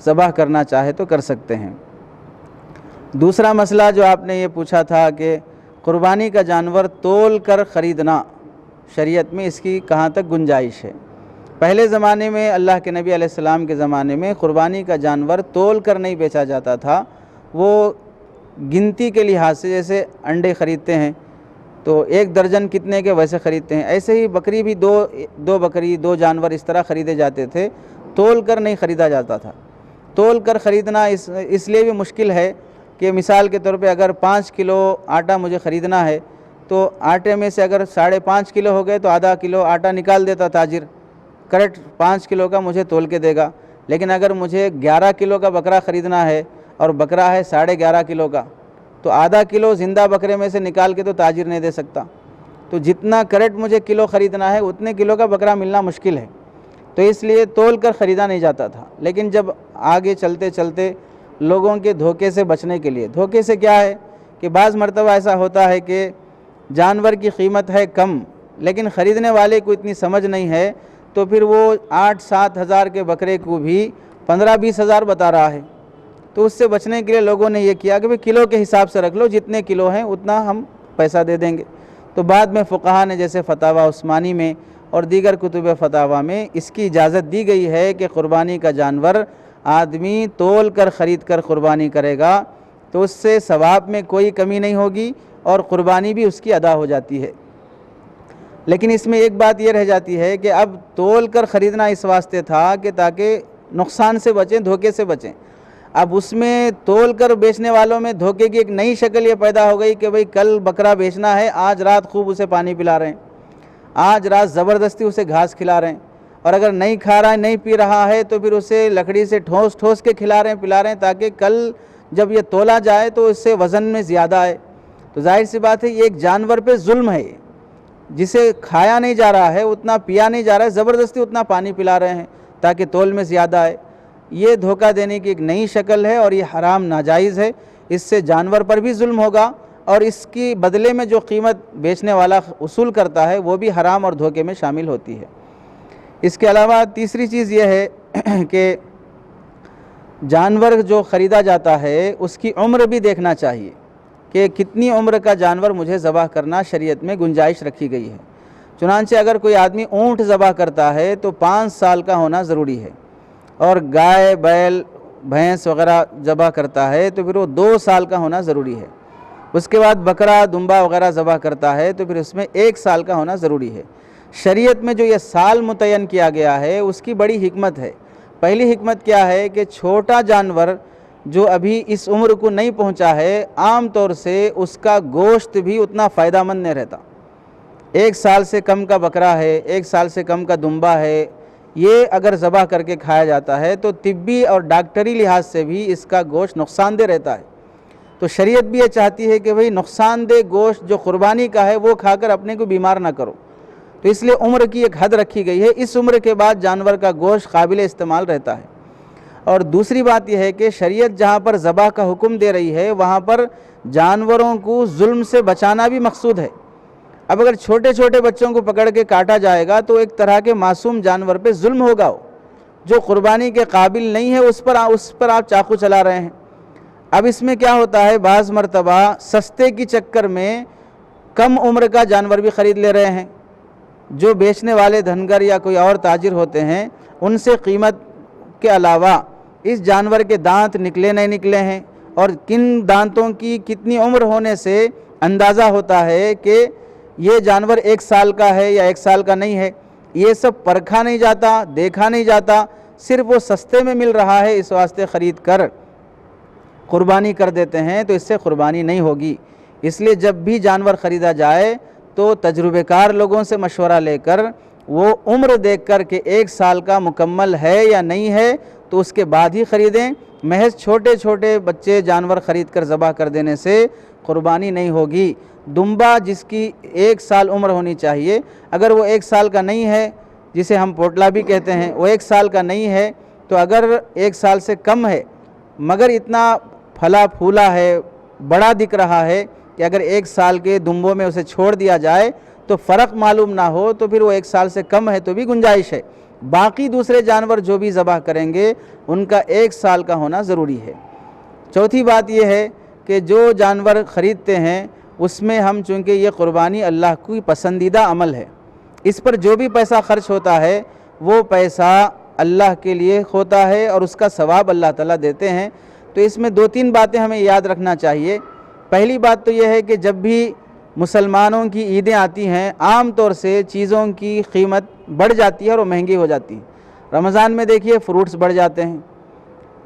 ذبح کرنا چاہے تو کر سکتے ہیں۔ دوسرا مسئلہ جو آپ نے یہ پوچھا تھا کہ قربانی کا جانور تول کر خریدنا شریعت میں اس کی کہاں تک گنجائش ہے۔ پہلے زمانے میں اللہ کے نبی علیہ السلام کے زمانے میں قربانی کا جانور تول کر نہیں بیچا جاتا تھا، وہ گنتی کے لحاظ سے، جیسے انڈے خریدتے ہیں تو 1 درجن کتنے کے ویسے خریدتے ہیں، ایسے ہی بکری بھی دو بکری 2 جانور اس طرح خریدے جاتے تھے، تول کر نہیں خریدا جاتا تھا۔ تول کر خریدنا اس لیے بھی مشکل ہے کہ مثال کے طور پہ اگر 5 کلو آٹا مجھے خریدنا ہے تو آٹے میں سے اگر 5.5 کلو ہو گئے تو آدھا کلو آٹا نکال دیتا تاجر، کریکٹ 5 کلو کا مجھے تول کے دے گا۔ لیکن اگر مجھے 11 کلو کا بکرا خریدنا ہے اور بکرا ہے 11.5 کلو کا، تو آدھا کلو زندہ بکرے میں سے نکال کے تو تاجر نہیں دے سکتا۔ تو جتنا کریکٹ مجھے کلو خریدنا ہے اتنے کلو کا بکرا ملنا مشکل ہے، تو اس لیے تول کر خریدا نہیں جاتا تھا۔ لیکن جب آگے چلتے چلتے لوگوں کے دھوکے سے بچنے کے لیے، دھوکے سے کیا ہے کہ بعض مرتبہ ایسا ہوتا ہے کہ جانور کی قیمت ہے کم لیکن خریدنے والے کو اتنی سمجھ نہیں ہے، تو پھر وہ 8-7 ہزار کے بکرے کو بھی 15-20 ہزار بتا رہا ہے۔ تو اس سے بچنے کے لیے لوگوں نے یہ کیا کہ کلو کے حساب سے رکھ لو، جتنے کلو ہیں اتنا ہم پیسہ دے دیں گے۔ تو بعد میں فقہا نے جیسے فتاوی عثمانی میں اور دیگر کتب فتاوی میں اس کی اجازت دی گئی ہے کہ قربانی کا جانور آدمی تول کر خرید کر قربانی کرے گا تو اس سے ثواب میں کوئی کمی نہیں ہوگی اور قربانی بھی اس کی ادا ہو جاتی ہے۔ لیکن اس میں ایک بات یہ رہ جاتی ہے کہ اب تول کر خریدنا اس واسطے تھا کہ تاکہ نقصان سے بچیں، دھوکے سے بچیں۔ اب اس میں تول کر بیچنے والوں میں دھوکے کی ایک نئی شکل یہ پیدا ہو گئی کہ بھئی کل بکرا بیچنا ہے، آج رات خوب اسے پانی پلا رہے ہیں، آج رات زبردستی اسے گھاس کھلا رہے ہیں، اور اگر نہیں کھا رہا ہے نہیں پی رہا ہے تو پھر اسے لکڑی سے ٹھوس کے کھلا رہے ہیں پلا رہے ہیں تاکہ کل جب یہ تولا جائے تو اس سے وزن میں زیادہ آئے۔ تو ظاہر سی بات ہے یہ ایک جانور پہ ظلم ہے، جسے کھایا نہیں جا رہا ہے، اتنا پیا نہیں جا رہا ہے، زبردستی اتنا پانی پلا رہے ہیں تاکہ تول میں زیادہ آئے۔ یہ دھوکہ دینے کی ایک نئی شکل ہے اور یہ حرام ناجائز ہے، اس سے جانور پر بھی ظلم ہوگا اور اس کی بدلے میں جو قیمت بیچنے والا وصول کرتا ہے وہ بھی حرام اور دھوکے میں شامل ہوتی ہے۔ اس کے علاوہ تیسری چیز یہ ہے کہ جانور جو خریدا جاتا ہے اس کی عمر بھی دیکھنا چاہیے کہ کتنی عمر کا جانور مجھے ذبح کرنا شریعت میں گنجائش رکھی گئی ہے۔ چنانچہ اگر کوئی آدمی اونٹ ذبح کرتا ہے تو 5 سال کا ہونا ضروری ہے، اور گائے بیل بھینس وغیرہ ذبح کرتا ہے تو پھر وہ 2 سال کا ہونا ضروری ہے۔ اس کے بعد بکرا دمبا وغیرہ ذبح کرتا ہے تو پھر اس میں 1 سال کا ہونا ضروری ہے۔ شریعت میں جو یہ سال متعین کیا گیا ہے اس کی بڑی حکمت ہے۔ پہلی حکمت کیا ہے کہ چھوٹا جانور جو ابھی اس عمر کو نہیں پہنچا ہے عام طور سے اس کا گوشت بھی اتنا فائدہ مند نہیں رہتا۔ 1 سال سے کم کا بکرا ہے، 1 سال سے کم کا دمبا ہے، یہ اگر ذبح کر کے کھایا جاتا ہے تو طبی اور ڈاکٹری لحاظ سے بھی اس کا گوشت نقصان دہ رہتا ہے۔ تو شریعت بھی یہ چاہتی ہے کہ بھئی نقصان دہ گوشت جو قربانی کا ہے وہ کھا کر اپنے کو بیمار نہ کرو، تو اس لیے عمر کی ایک حد رکھی گئی ہے۔ اس عمر کے بعد جانور کا گوشت قابل استعمال رہتا ہے۔ اور دوسری بات یہ ہے کہ شریعت جہاں پر ذبح کا حکم دے رہی ہے وہاں پر جانوروں کو ظلم سے بچانا بھی مقصود ہے۔ اب اگر چھوٹے چھوٹے بچوں کو پکڑ کے کاٹا جائے گا تو ایک طرح کے معصوم جانور پہ ظلم ہوگا، جو قربانی کے قابل نہیں ہے اس پر آپ چاقو چلا رہے ہیں۔ اب اس میں کیا ہوتا ہے، بعض مرتبہ سستے کی چکر میں کم عمر کا جانور بھی خرید لے رہے ہیں۔ جو بیچنے والے دھنگر یا کوئی اور تاجر ہوتے ہیں ان سے قیمت کے علاوہ اس جانور کے دانت نکلے نہیں نکلے ہیں اور کن دانتوں کی کتنی عمر ہونے سے اندازہ ہوتا ہے کہ یہ جانور 1 سال کا ہے یا 1 سال کا نہیں ہے، یہ سب پرکھا نہیں جاتا، دیکھا نہیں جاتا، صرف وہ سستے میں مل رہا ہے اس واسطے خرید کر قربانی کر دیتے ہیں، تو اس سے قربانی نہیں ہوگی۔ اس لیے جب بھی جانور خریدا جائے تو تجربے کار لوگوں سے مشورہ لے کر وہ عمر دیکھ کر کہ 1 سال کا مکمل ہے یا نہیں ہے تو اس کے بعد ہی خریدیں۔ محض چھوٹے چھوٹے بچے جانور خرید کر ذبح کر دینے سے قربانی نہیں ہوگی۔ دمبا جس کی 1 سال عمر ہونی چاہیے، اگر وہ 1 سال کا نہیں ہے، جسے ہم پوٹلا بھی کہتے ہیں، وہ 1 سال کا نہیں ہے تو اگر 1 سال سے کم ہے مگر اتنا پھلا پھولا ہے، بڑا دکھ رہا ہے کہ اگر 1 سال کے دمبوں میں اسے چھوڑ دیا جائے تو فرق معلوم نہ ہو تو پھر وہ 1 سال سے کم ہے تو بھی گنجائش ہے، باقی دوسرے جانور جو بھی ذبح کریں گے ان کا 1 سال کا ہونا ضروری ہے۔ چوتھی بات یہ ہے کہ جو جانور خریدتے ہیں اس میں ہم چونکہ یہ قربانی اللہ کی پسندیدہ عمل ہے، اس پر جو بھی پیسہ خرچ ہوتا ہے وہ پیسہ اللہ کے لیے ہوتا ہے اور اس کا ثواب اللہ تعالیٰ دیتے ہیں۔ تو اس میں 2-3 باتیں ہمیں یاد رکھنا چاہیے۔ پہلی بات تو یہ ہے کہ جب بھی مسلمانوں کی عیدیں آتی ہیں عام طور سے چیزوں کی قیمت بڑھ جاتی ہے اور وہ مہنگی ہو جاتی ہے۔ رمضان میں دیکھیے فروٹس بڑھ جاتے ہیں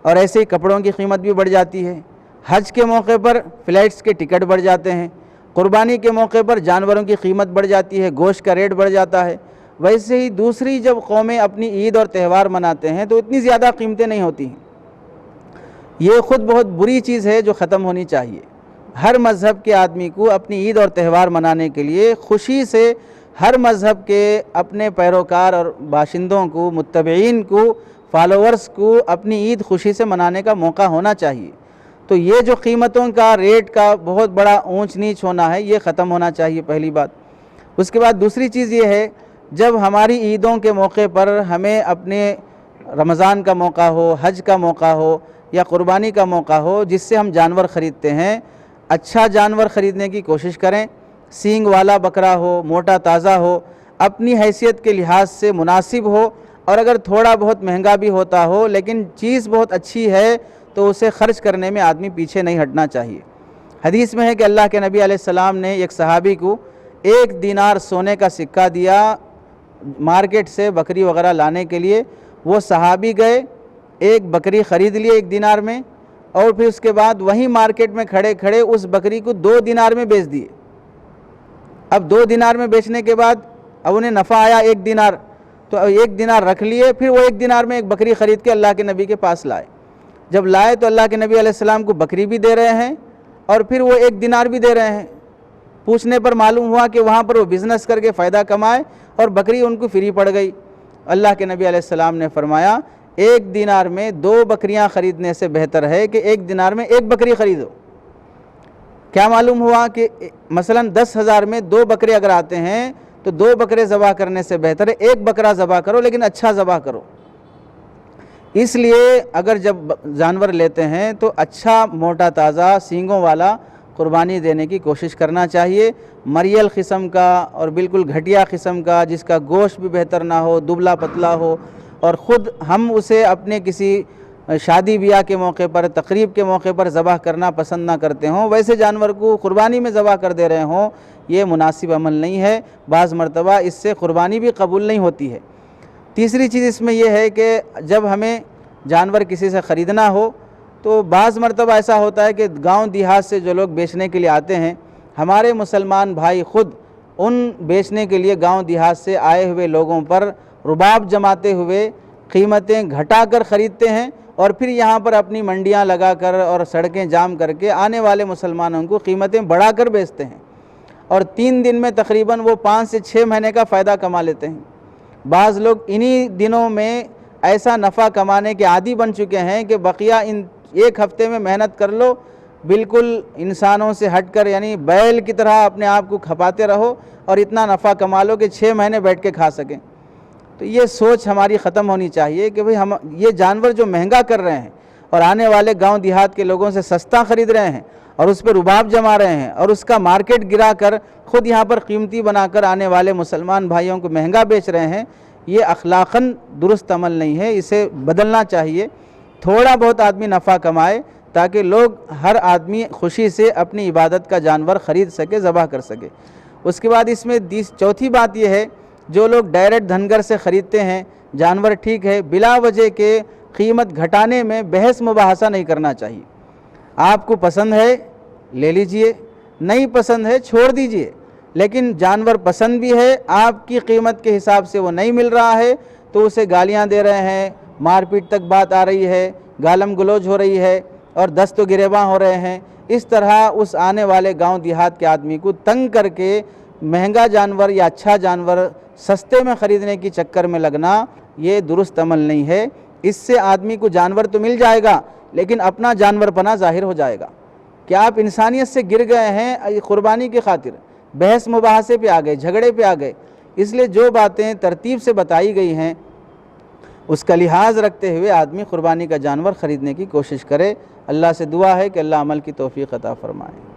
اور ایسے ہی کپڑوں کی قیمت بھی بڑھ جاتی ہے۔ حج کے موقع پر فلائٹس کے ٹکٹ بڑھ جاتے ہیں۔ قربانی کے موقع پر جانوروں کی قیمت بڑھ جاتی ہے، گوشت کا ریٹ بڑھ جاتا ہے۔ ویسے ہی دوسری جب قومیں اپنی عید اور تہوار مناتے ہیں تو اتنی زیادہ قیمتیں نہیں ہوتی ہیں۔ یہ خود بہت بری چیز ہے جو ختم ہونی چاہیے۔ ہر مذہب کے آدمی کو اپنی عید اور تہوار منانے کے لیے خوشی سے ہر مذہب کے اپنے پیروکار اور باشندوں کو، متبعین کو، فالوورز کو اپنی عید خوشی سے منانے کا موقع ہونا چاہیے۔ تو یہ جو قیمتوں کا ریٹ کا بہت بڑا اونچ نیچ ہونا ہے یہ ختم ہونا چاہیے، پہلی بات۔ اس کے بعد دوسری چیز یہ ہے جب ہماری عیدوں کے موقع پر ہمیں اپنے رمضان کا موقع ہو، حج کا موقع ہو یا قربانی کا موقع ہو جس سے ہم جانور خریدتے ہیں، اچھا جانور خریدنے کی کوشش کریں۔ سینگ والا بکرا ہو، موٹا تازہ ہو، اپنی حیثیت کے لحاظ سے مناسب ہو، اور اگر تھوڑا بہت مہنگا بھی ہوتا ہو لیکن چیز بہت اچھی ہے تو اسے خرچ کرنے میں آدمی پیچھے نہیں ہٹنا چاہیے۔ حدیث میں ہے کہ اللہ کے نبی علیہ السلام نے ایک صحابی کو 1 دینار سونے کا سکہ دیا مارکیٹ سے بکری وغیرہ لانے کے لیے۔ وہ صحابی گئے، ایک بکری خرید لیے 1 دینار میں، اور پھر اس کے بعد وہیں مارکیٹ میں کھڑے کھڑے اس بکری کو 2 دینار میں بیچ دیے۔ اب 2 دینار میں بیچنے کے بعد اب انہیں نفع آیا 1 دینار، تو 1 دینار رکھ لیے، پھر وہ 1 دینار میں ایک بکری خرید کے اللہ کے نبی کے پاس لائے۔ جب لائے تو اللہ کے نبی علیہ السلام کو بکری بھی دے رہے ہیں اور پھر وہ 1 دینار بھی دے رہے ہیں۔ پوچھنے پر معلوم ہوا کہ وہاں پر وہ بزنس کر کے فائدہ کمائے اور بکری ان کو فری پڑ گئی۔ اللہ کے نبی علیہ السلام نے فرمایا 1 دینار میں 2 بکریاں خریدنے سے بہتر ہے کہ 1 دینار میں 1 بکری خریدو۔ کیا معلوم ہوا کہ مثلا 10,000 میں 2 بکرے اگر آتے ہیں تو 2 بکرے ذبح کرنے سے بہتر ہے 1 بکرا ذبح کرو، لیکن اچھا ذبح کرو۔ اس لیے اگر جب جانور لیتے ہیں تو اچھا موٹا تازہ سینگوں والا قربانی دینے کی کوشش کرنا چاہیے۔ مریل قسم کا اور بالکل گھٹیا قسم کا جس کا گوشت بھی بہتر نہ ہو، دبلا پتلا ہو، اور خود ہم اسے اپنے کسی شادی بیاہ کے موقع پر، تقریب کے موقع پر ذبح کرنا پسند نہ کرتے ہوں، ویسے جانور کو قربانی میں ذبح کر دے رہے ہوں، یہ مناسب عمل نہیں ہے۔ بعض مرتبہ اس سے قربانی بھی قبول نہیں ہوتی ہے۔ تیسری چیز اس میں یہ ہے کہ جب ہمیں جانور کسی سے خریدنا ہو تو بعض مرتبہ ایسا ہوتا ہے کہ گاؤں دیہات سے جو لوگ بیچنے کے لیے آتے ہیں، ہمارے مسلمان بھائی خود ان بیچنے کے لیے گاؤں دیہات سے آئے ہوئے لوگوں پر رباب جماتے ہوئے قیمتیں گھٹا کر خریدتے ہیں، اور پھر یہاں پر اپنی منڈیاں لگا کر اور سڑکیں جام کر کے آنے والے مسلمانوں کو قیمتیں بڑھا کر بیچتے ہیں، اور 3 دن میں تقریباً وہ 5 سے 6 مہینے کا فائدہ کما لیتے ہیں۔ بعض لوگ انہی دنوں میں ایسا نفع کمانے کے عادی بن چکے ہیں کہ بقیہ ان 1 ہفتے میں محنت کر لو، بالکل انسانوں سے ہٹ کر، یعنی بیل کی طرح اپنے آپ کو کھپاتے رہو اور اتنا نفع کما لو کہ 6 مہینے بیٹھ کے کھا سکیں۔ تو یہ سوچ ہماری ختم ہونی چاہیے کہ بھئی ہم یہ جانور جو مہنگا کر رہے ہیں اور آنے والے گاؤں دیہات کے لوگوں سے سستا خرید رہے ہیں اور اس پہ رباب جما رہے ہیں اور اس کا مارکیٹ گرا کر خود یہاں پر قیمتی بنا کر آنے والے مسلمان بھائیوں کو مہنگا بیچ رہے ہیں، یہ اخلاقاً درست عمل نہیں ہے، اسے بدلنا چاہیے۔ تھوڑا بہت آدمی نفع کمائے تاکہ لوگ، ہر آدمی خوشی سے اپنی عبادت کا جانور خرید سکے، ذبح کر سکے۔ اس کے بعد اس میں چوتھی بات یہ ہے، جو لوگ ڈائریکٹ دھنگر سے خریدتے ہیں جانور، ٹھیک ہے، بلا وجہ کے قیمت گھٹانے میں بحث مباحثہ نہیں کرنا چاہیے۔ آپ کو پسند ہے لے لیجئے، نہیں پسند ہے چھوڑ دیجئے، لیکن جانور پسند بھی ہے، آپ کی قیمت کے حساب سے وہ نہیں مل رہا ہے تو اسے گالیاں دے رہے ہیں، مار پیٹ تک بات آ رہی ہے، گالم گلوچ ہو رہی ہے اور دست و گریباں ہو رہے ہیں، اس طرح اس آنے والے گاؤں دیہات کے آدمی کو تنگ کر کے مہنگا جانور یا اچھا جانور سستے میں خریدنے کی چکر میں لگنا، یہ درست عمل نہیں ہے۔ اس سے آدمی کو جانور تو مل جائے گا لیکن اپنا جانور پنا ظاہر ہو جائے گا کہ آپ انسانیت سے گر گئے ہیں قربانی کی خاطر، بحث مباحثے پہ آ گئے، جھگڑے پہ آ گئے۔ اس لیے جو باتیں ترتیب سے بتائی گئی ہیں اس کا لحاظ رکھتے ہوئے آدمی قربانی کا جانور خریدنے کی کوشش کرے۔ اللہ سے دعا ہے کہ اللہ عمل کی توفیق عطا فرمائے۔